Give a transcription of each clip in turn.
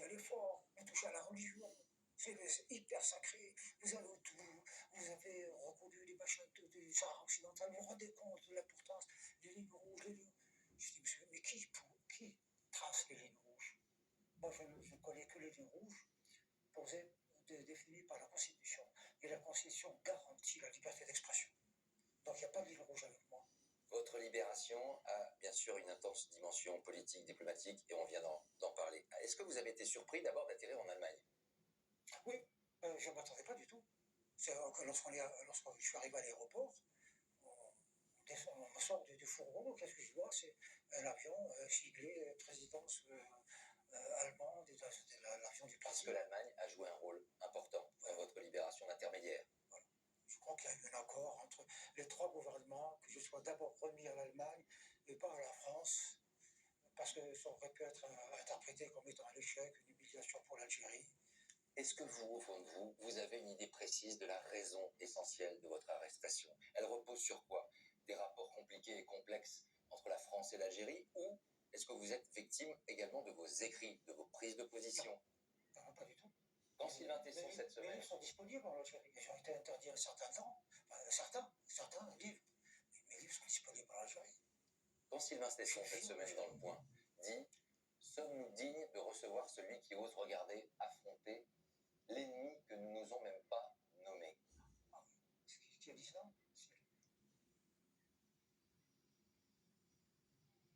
allez fort, vous touchez à la religion, c'est hyper sacré, vous avez tout, vous avez reconduit les machins du Sahara occidental, vous vous rendez compte de l'importance des lignes rouges, les lignes... Je dis, monsieur, mais qui trace les lignes rouges? Moi, je ne connais que les lignes rouges posées, définies par la Constitution. Et la Constitution garantit la liberté d'expression. Donc il n'y a pas de ligne rouge avec moi. Votre libération a bien sûr une intense dimension politique, diplomatique, et on vient d'en parler. Est-ce que vous avez été surpris d'abord d'atterrir en Allemagne? Oui, je ne m'attendais pas du tout. Lorsque je suis arrivé à l'aéroport, on sort du fourgon, qu'est-ce que je vois? C'est un avion siglé présidence allemande, l'avion du Parce parti. que l'Allemagne a joué un rôle important dans votre libération d'intermédiaire. Voilà. Je crois qu'il y a eu un accord entre les trois gouvernements, que je sois d'abord remis à l'Allemagne et pas à la France, parce que ça aurait pu être interprété comme étant un échec, une humiliation pour l'Algérie. Est-ce que vous, au fond de vous, vous avez une idée précise de la raison essentielle de votre arrestation? Elle repose sur quoi? Des rapports compliqués et complexes entre la France et l'Algérie? Ou est-ce que vous êtes victime également de vos écrits, de vos prises de position? Non, pas du tout. Quand Sylvain Tesson, cette semaine... Les livres sont disponibles en Algérie. Ils ont été interdits à un certain temps. Certains livres. Mes livres sont disponibles en Algérie. Quand Sylvain Tesson, cette semaine dans Le Point, dit « Sommes-nous dignes de recevoir celui qui ose regarder, affronter l'ennemi que nous n'osons même pas nommer ?» Qui a dit ça?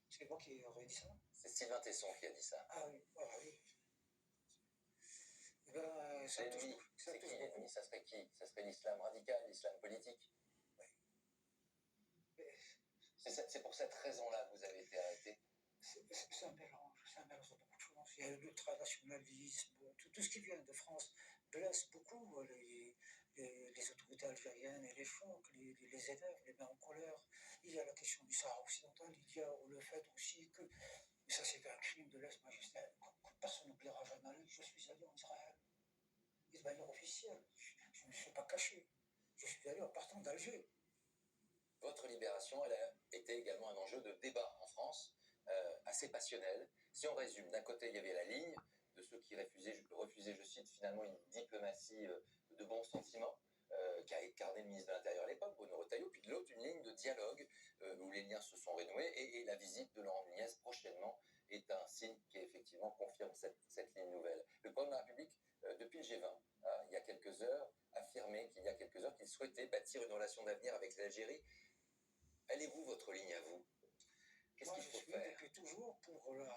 C'est moi qui aurais dit ça? C'est Sylvain Tesson qui a dit ça. Ah oui, oui. Eh ben, ça touche l'ennemi, c'est qui l'ennemi? Ça serait qui? Ça serait l'islam radical, l'islam politique? Oui. C'est pour cette raison-là que vous avez été arrêté? C'est un mélange de beaucoup de choses. Il y a l'ultranationalisme, tout ce qui vient de France blesse beaucoup les autorités algériennes et les chocs, les énerve, les met en colère. Il y a la question du Sahara occidental, il y a le fait aussi que, ça c'est un crime de lèse-majesté, que personne n'oubliera jamais, je suis allé en Israël, et de manière officielle, je ne me suis pas caché, je suis allé en partant d'Alger. Votre libération, elle a été également un enjeu de débat en France, assez passionnel. Si on résume, d'un côté, il y avait la ligne de ceux qui refusaient, je cite, finalement une diplomatie de bons sentiments, qu'a incarné le ministre de l'Intérieur à l'époque, Bruno Retailleau, puis de l'autre, une ligne de dialogue où les liens se sont renoués, et la visite de Laurent Nunez prochainement est un signe qui effectivement confirme cette ligne nouvelle. Le président de la République, depuis le G20, il y a quelques heures, affirmé qu'il souhaitait bâtir une relation d'avenir avec l'Algérie. Elle est où votre ligne à vous? Qu'est-ce qu'il faut faire? Depuis toujours pour